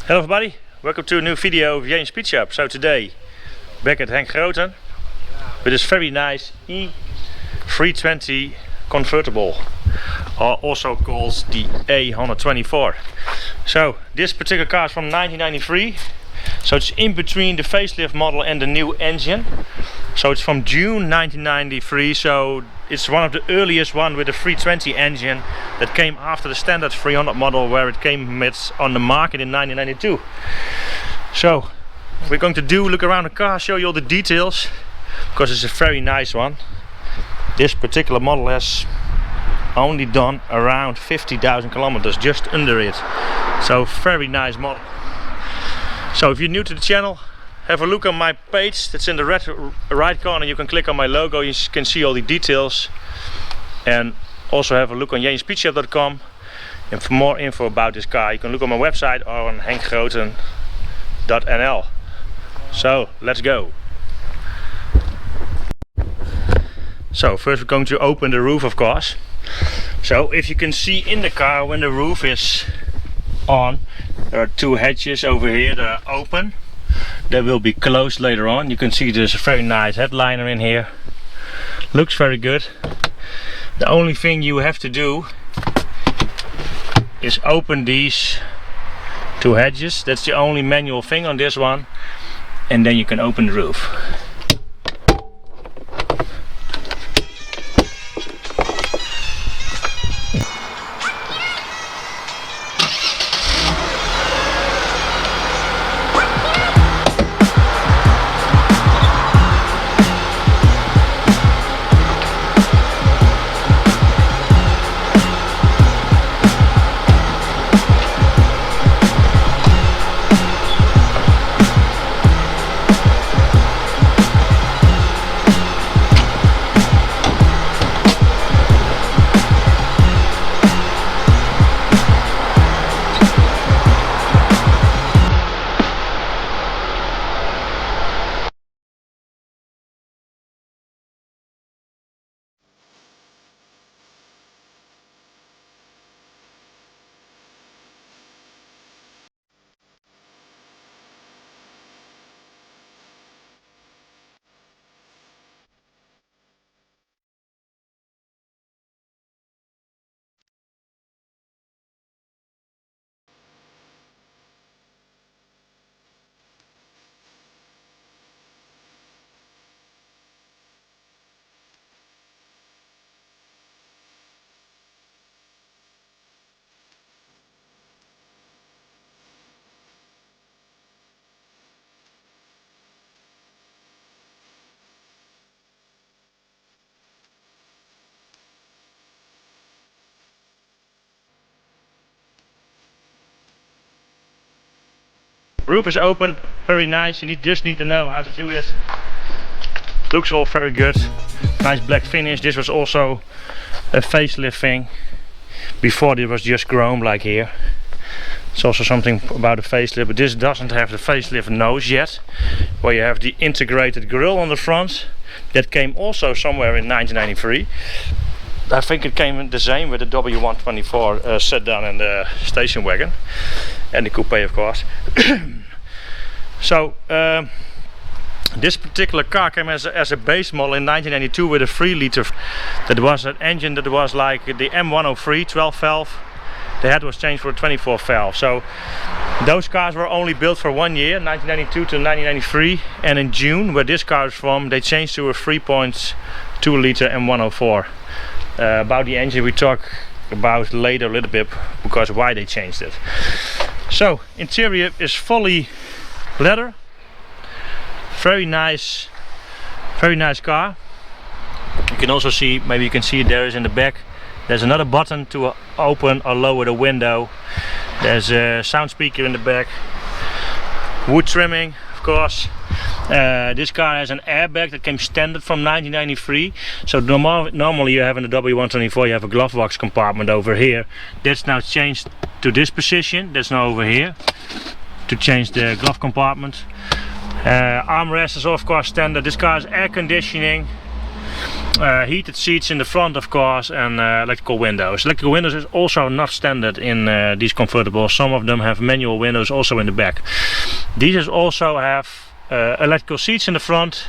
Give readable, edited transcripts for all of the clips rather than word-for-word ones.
Hello everybody, welcome to a new video of Jane's Speed Shop. So today, back at Henk Groten with this very nice E320 convertible, or also called the A124. So this particular car is from 1993, so it's in between the facelift model and the new engine. So it's from June 1993, so it's one of the earliest one with a 320 engine that came after the standard 300 model, where it came on the market in 1992. So we're going to look around the car, show you all the details, because it's a very nice one. This particular model has only done around 50,000 kilometers, just under it. So very nice model. So if you're new to the channel, have a look on my page that's in the right corner. You can click on my logo, you can see all the details. And also have a look on janespeedshop.com. And for more info about this car, you can look on my website or on henkgroten.nl. So let's go. So first we're going to open the roof, of course. So if you can see in the car, when the roof is on, there are two hatches over here that are open. They will be closed later on. You can see there's a very nice headliner in here. Looks very good. The only thing you have to do is open these two hatches. That's the only manual thing on this one. And then you can open the roof. Roof is open, very nice. You just need to know how to do it. Looks all very good. Nice black finish. This was also a facelift thing. Before it was just chrome like here. It's also something about a facelift, but this doesn't have the facelift nose yet. Where you have the integrated grille on the front. That came also somewhere in 1993. I think it came the same with the W124 sedan and the station wagon. And the coupe, of course. So this particular car came as a base model in 1992 with a 3 liter. That was an engine that was like the M103 12 valve. The head was changed for a 24 valve. So those cars were only built for 1 year, 1992 to 1993. And in June, where this car is from, they changed to a 3.2 liter M104. About the engine we talk about later a little bit, because why they changed it. So interior is fully leather. Very nice car. You can also see, maybe you can see there is in the back, there's another button to open or lower the window. There's a sound speaker in the back. Wood trimming, of course. This car has an airbag that came standard from 1993. So normally you have in the W124 you have a glove box compartment over here. That's now changed to this position. That's now over here to change the glove compartment. Armrest is of course standard. This car has air conditioning. heated seats in the front, of course, and electrical windows. Electrical windows is also not standard in these convertibles. Some of them have manual windows also in the back. These also have electrical seats in the front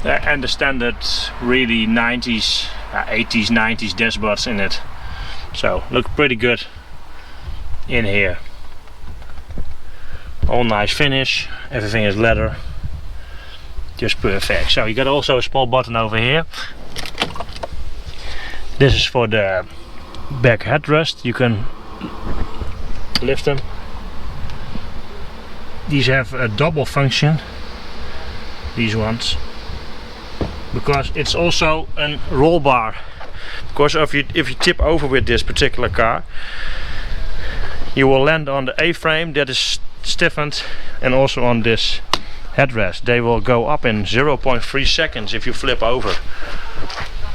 and the standard really 90s, 80s, 90s dashboards in it. So look pretty good in here. All nice finish, everything is leather. Just perfect. So you got also a small button over here. This is for the back headrest. You can lift them. These have a double function, these ones, because it's also a roll bar. Because if you tip over with this particular car, you will land on the A-frame that is stiffened, and also on this headrest. They will go up in 0.3 seconds if you flip over.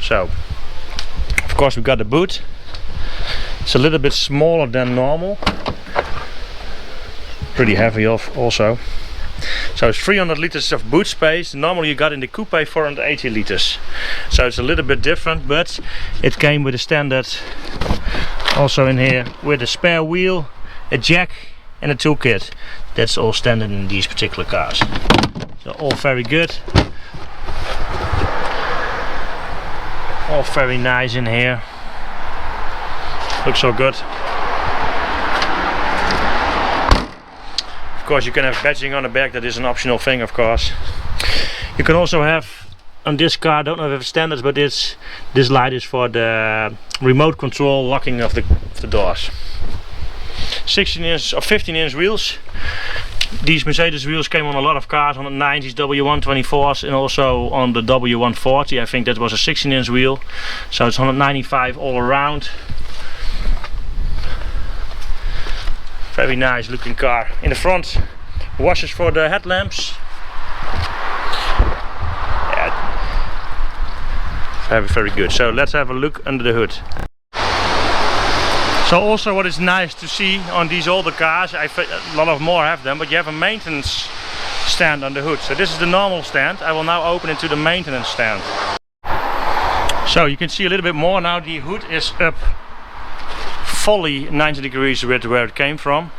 So of course we got the boot. It's a little bit smaller than normal, pretty heavy also. So it's 300 liters of boot space. Normally you got in the coupe 480 liters. So it's a little bit different, but it came with a standard also in here with a spare wheel, a jack and a toolkit. That's all standard in these particular cars. So all very good. All very nice in here. Looks so good. Of course you can have badging on the back, that is an optional thing of course. You can also have on this car, I don't know if it's standards, but this light is for the remote control locking of the doors. 16-inch or 15-inch wheels. These Mercedes wheels came on a lot of cars, on the 90s W124s, and also on the W140. I think that was a 16-inch wheel. So it's 195 all around. Very nice looking car. In the front, washers for the headlamps. Yeah. Very good. So let's have a look under the hood. So also what is nice to see on these older cars, a lot of more have them, but you have a maintenance stand on the hood. So this is the normal stand. I will now open it to the maintenance stand. So you can see a little bit more now. The hood is up fully 90 degrees with where it came from.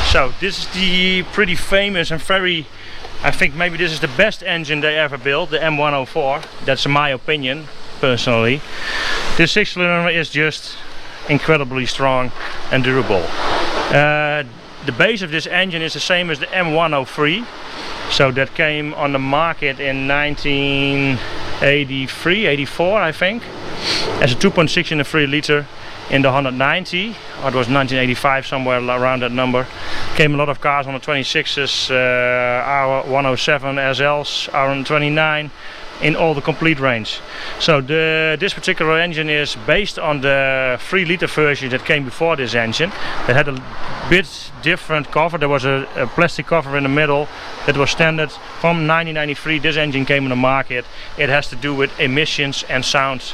So this is the pretty famous and very, I think maybe this is the best engine they ever built, the M104. That's my opinion personally. This 6-cylinder is just incredibly strong and durable. The base of this engine is the same as the M103. So that came on the market in 1983, 84 I think, as a 2.6 in a 3 liter in the 190, or it was 1985, somewhere around that number. Came a lot of cars on the 26s, R107 SLs, R129, in all the complete range. So this particular engine is based on the 3 liter version that came before this engine. That had a bit different cover. There was a plastic cover in the middle that was standard from 1993. This engine came on the market. It has to do with emissions and sound,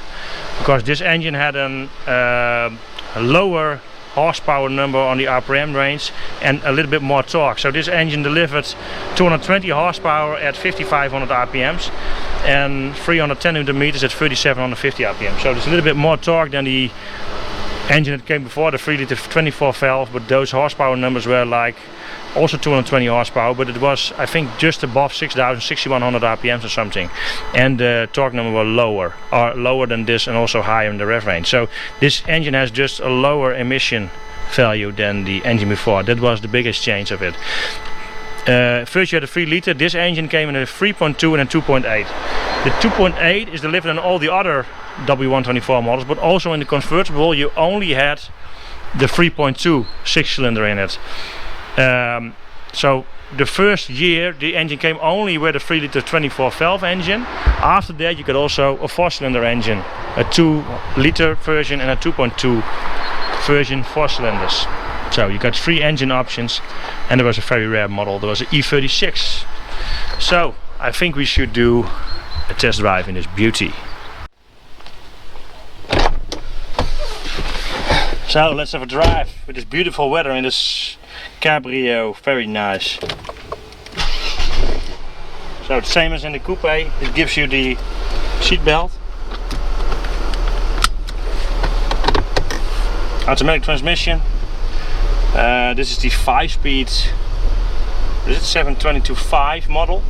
because this engine had a lower horsepower number on the RPM range and a little bit more torque. So this engine delivered 220 horsepower at 5500 RPMs and 310 Newton meters at 3750 RPM. So there's a little bit more torque than the engine that came before, the 3 liter 24 valve, but those horsepower numbers were like also 220 horsepower, but it was I think just above 6100 RPMs or something, and the torque number were lower than this, and also higher in the rev range. So this engine has just a lower emission value than the engine before. That was the biggest change of it. First you had a 3 liter, this engine came in a 3.2 and a 2.8. The 2.8 is delivered on all the other W124 models, but also in the convertible you only had the 3.2 6-cylinder in it. So the first year the engine came only with a 3 liter 24 valve engine. After that you could also a 4-cylinder engine, a 2 liter version and a 2.2 version 4 cylinders. So you got 3 engine options, and there was a very rare model, there was an E36. So I think we should do a test drive in this beauty. So let's have a drive with this beautiful weather in this Cabrio, very nice. So the same as in the coupe, it gives you the seat belt, automatic transmission. This is the 5-speed, is it 722.5 model.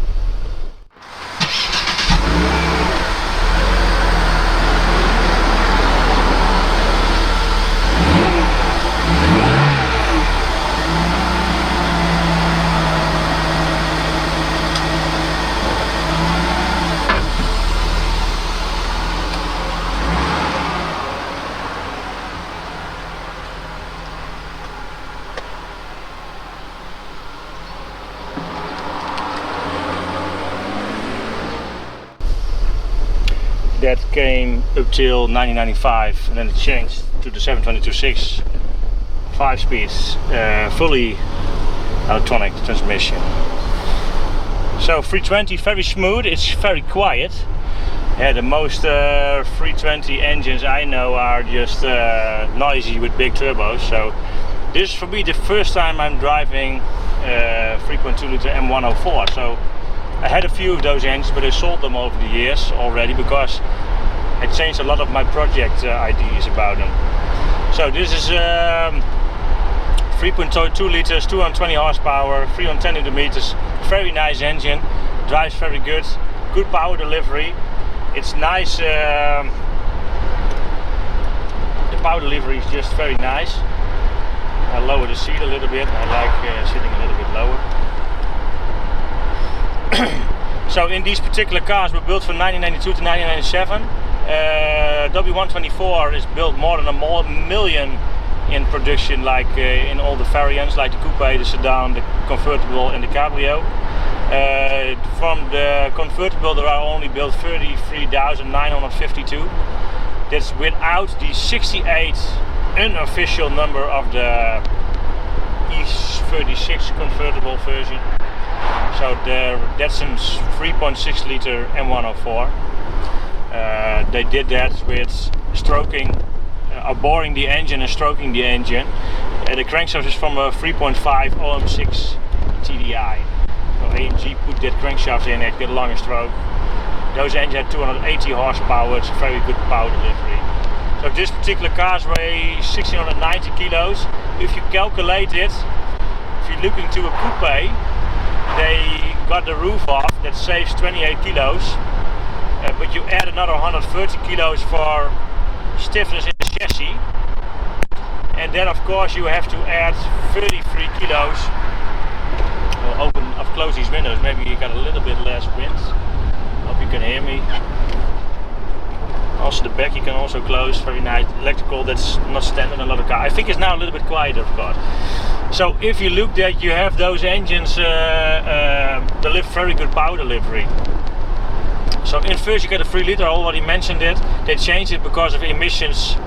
That came up till 1995, and then it changed to the 722.6 5-speed fully electronic transmission. So 320, very smooth, it's very quiet. Yeah, the most 320 engines I know are just noisy with big turbos. So this is for me the first time I'm driving 3.2 liter M104. So I had a few of those engines, but I sold them over the years already because I changed a lot of my project ideas about them. So this is 3.2 liters, 220 horsepower, 310 Newton meters. Very nice engine, drives very good, good power delivery. It's nice. The power delivery is just very nice. I lower the seat a little bit. I like sitting a little bit lower. So in these particular cars were built from 1992 to 1997. W124 is built more than a million in production, like in all the variants, like the coupe, the sedan, the convertible and the cabrio. From the convertible there are only built 33,952. That's without the 68 unofficial number of the E36 convertible version. So that's a 3.6 liter M104. They did that with stroking, boring the engine and stroking the engine. The crankshaft is from a 3.5 OM6 TDI. So AMG put that crankshaft in and get a longer stroke. Those engines had 280 horsepower, it's a very good power delivery. So this particular car weighs 1690 kilos. If you calculate it, if you're looking to a coupe, they got the roof off, that saves 28 kilos. But you add another 130 kilos for stiffness in the chassis, and then of course you have to add 33 kilos. I'll close these windows, maybe you got a little bit less wind. Hope you can hear me. Also the back you can also close, very nice electrical, that's not standard in a lot of cars. I think it's now a little bit quieter of course. So if you look that you have those engines deliver very good power delivery. So in first you get a 3 liter, I already mentioned it. They changed it because of emissions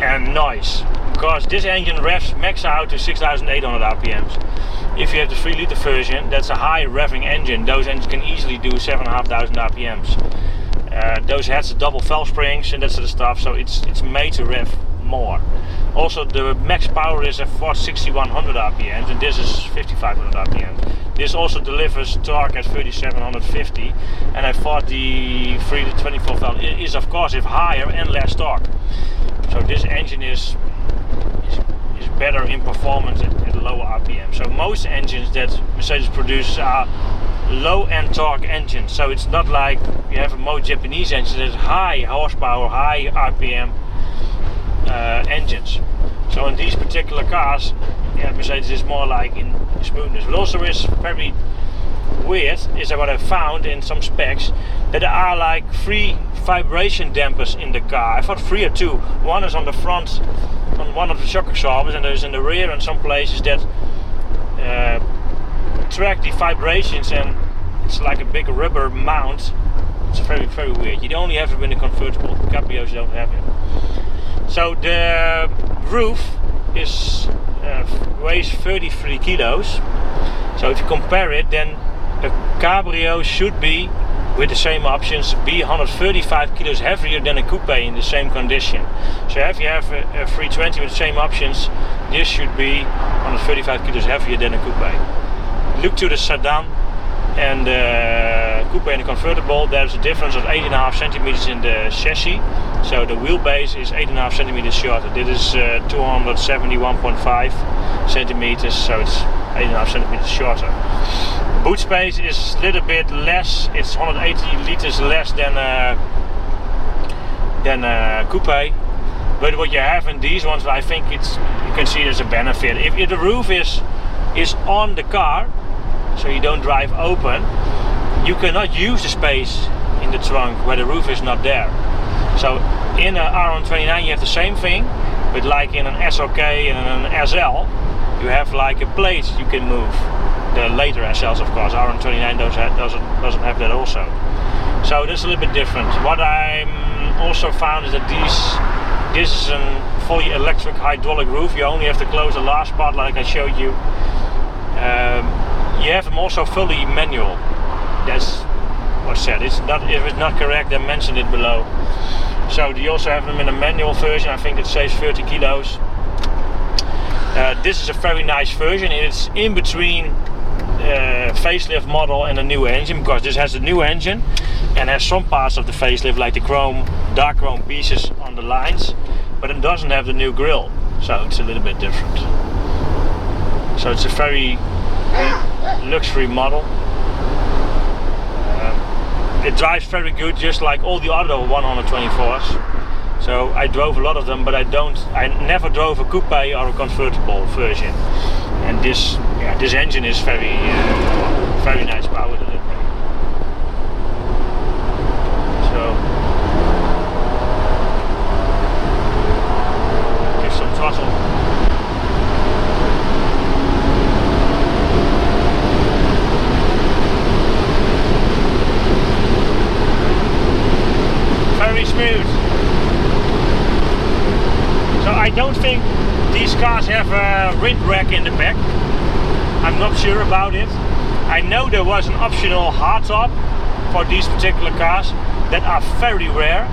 and noise. Because this engine revs max out to 6,800 RPMs. If you have the 3 liter version, that's a high revving engine. Those engines can easily do 7,500 RPMs. Those heads are double valve springs and that sort of stuff, so it's made to rev more. Also the max power is at 6,100 RPMs and this is 5,500 RPMs. This also delivers torque at 3,750, and I thought the 324 valve is of course higher and less torque. So this engine is better in performance at lower RPM. So most engines that Mercedes produces are low-end torque engines. So it's not like you have a most Japanese engine that's high horsepower, high RPM engines. So in these particular cars, yeah, Mercedes is more like in smoothness. But also is very weird is that what I found in some specs that there are like 3 vibration dampers in the car. I thought 3 or 2. One is on the front on one of the shock absorbers, and there's in the rear and some places that track the vibrations, and it's like a big rubber mount. It's very, very weird. You only have it in the convertible. Cabrios don't have it. So the roof is weighs 33 kilos. So if you compare it, then a cabrio should be, with the same options, be 135 kilos heavier than a coupe in the same condition. So if you have a 320 with the same options, this should be 135 kilos heavier than a coupe. Look to the sedan and coupe and the convertible, there's a difference of 8.5 centimeters in the chassis. So the wheelbase is 8.5 centimeters shorter. This is 271.5 centimeters, so it's 8.5 centimeters shorter. Boot space is a little bit less. It's 180 liters less than coupe. But what you have in these ones, I think you can see it as a benefit. If the roof is on the car, so you don't drive open, you cannot use the space in the trunk where the roof is not there. So in a R129 you have the same thing, but like in an SLK and an SL, you have like a plate you can move. The later SLs, of course, R129 doesn't have that also. So this is a little bit different. What I'm also found is that this is a fully electric hydraulic roof. You only have to close the last part like I showed you. You have them also fully manual. That's what's said. If it's not correct, then mention it below. So you also have them in a manual version. I think it saves 30 kilos. This is a very nice version. It's in between facelift model and a new engine, because this has a new engine and has some parts of the facelift like the dark chrome pieces on the lines, but it doesn't have the new grille, so it's a little bit different. So it's a very luxury model. It drives very good, just like all the other 124s. So I drove a lot of them, but I never drove a coupe or a convertible version. And this engine is very nice power delivery. So give some throttle. Very smooth. So I don't think these cars have a wind rack in the back. I'm not sure about it. I know there was an optional hardtop for these particular cars that are very rare.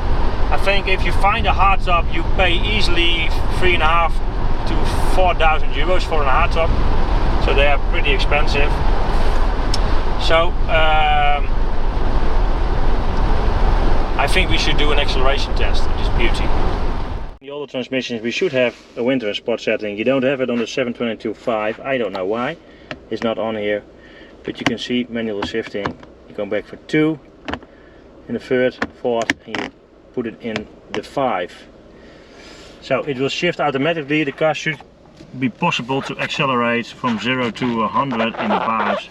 I think if you find a hardtop, you pay easily 3.5 to 4,000 euros for a hardtop. So they are pretty expensive. So I think we should do an acceleration test of this beauty. In the older transmissions we should have a winter and sport setting. You don't have it on the 722.5. I don't know why. It's not on here. But you can see manual shifting. You go back for 2 in the third, fourth, and you put it in the 5. So it will shift automatically. The car should be possible to accelerate from 0 to 100 in about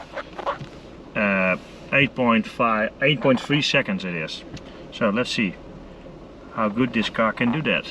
8.3 seconds it is. So let's see how good this car can do that.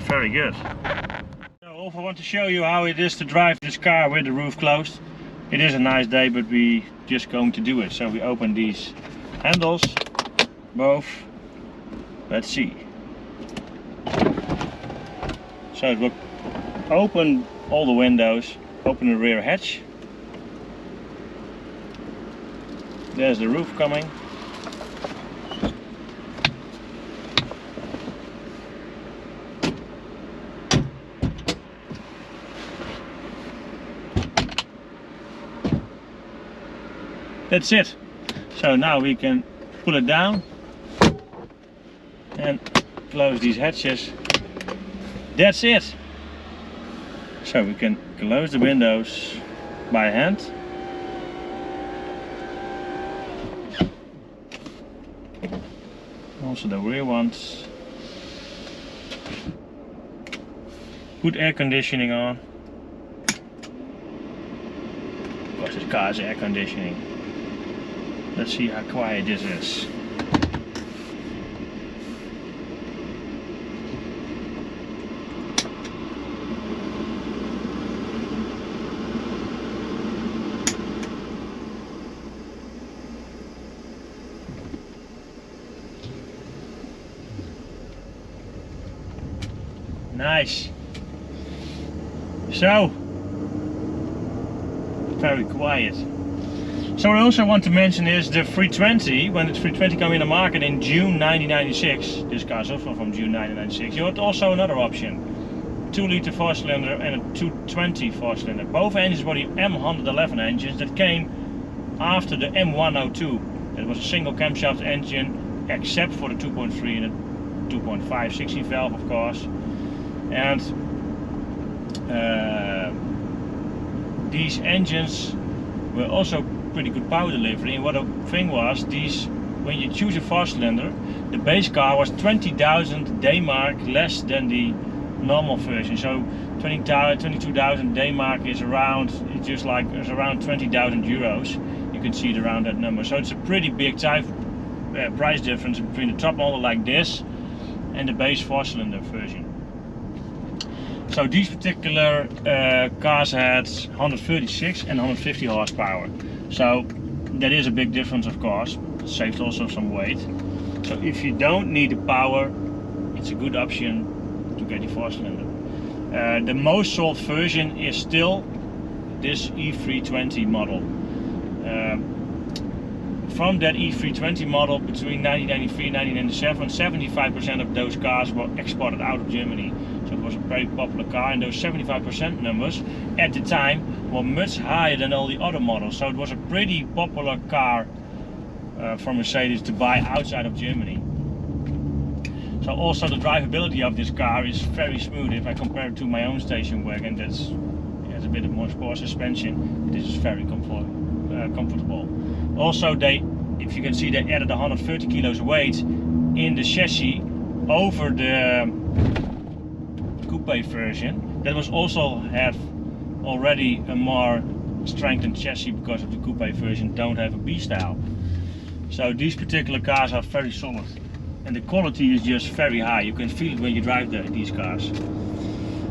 Very good. So I also want to show you how it is to drive this car with the roof closed. It is a nice day, but we just going to do it. So we open these handles, both. Let's see. So it will open all the windows, open the rear hatch. There's the roof coming. That's it. So now we can pull it down and close these hatches. That's it. So we can close the windows by hand. Also the rear ones. Put air conditioning on. Of course this car has air conditioning. Let's see how quiet this is. Nice. So, very quiet. So what I also want to mention is the 320, when the 320 came in the market in June 1996, this car is also from June 1996, you had also another option. 2-liter 4-cylinder and a 220 4-cylinder. Both engines were the M111 engines that came after the M102. It was a single camshaft engine, except for the 2.3 and the 2.5 16 valve, of course. And these engines were also pretty good power delivery. And what the thing was, these, when you choose a 4-cylinder, the base car was 20,000 D-mark less than the normal version. So 22,000 D-mark is around, it's just like, it's around 20,000 euros. You can see it around that number. So it's a pretty big price difference between the top model like this and the base 4-cylinder version. So these particular cars had 136 and 150 horsepower. So that is a big difference, of course. It saved also some weight. So if you don't need the power, it's a good option to get the 4-cylinder. The most sold version is still this E320 model. From that E320 model between 1993 and 1997, 75% of those cars were exported out of Germany. So it was a very popular car, and those 75% numbers at the time were much higher than all the other models. So it was a pretty popular car for Mercedes to buy outside of Germany. So also the drivability of this car is very smooth. If I compare it to my own station wagon, that has a bit more sport suspension. This is very comfortable. Also, if you can see, they added 130 kilos weight in the chassis over the coupe version. That was also have already a more strengthened chassis because of the coupe version don't have a B-style. So these particular cars are very solid, and the quality is just very high. You can feel it when you drive these cars.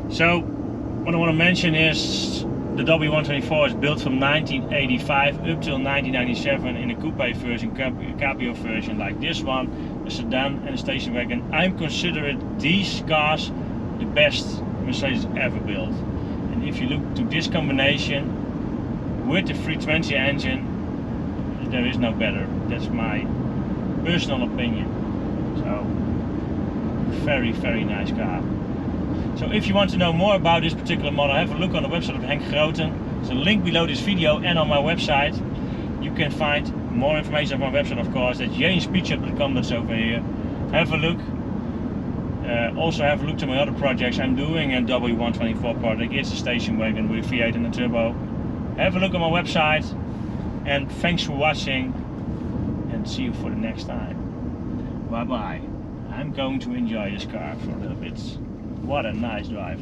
So what I want to mention is the W124 is built from 1985 up till 1997 in a coupe version, cabrio version like this one, a sedan and a station wagon. I'm considering these cars the best Mercedes ever built. And if you look to this combination with the 320 engine, there is no better. That's my personal opinion. So, very, very nice car. So if you want to know more about this particular model, have a look on the website of Henk Groten. There's a link below this video and on my website. You can find more information on my website, of course, at janespeedshop.com, that's over here. Have a look. Also have a look to my other projects. I'm doing a W124 project. It's a station wagon with V8 and a turbo. Have a look on my website. And thanks for watching. And see you for the next time. Bye bye. I'm going to enjoy this car for a little bit. What a nice drive.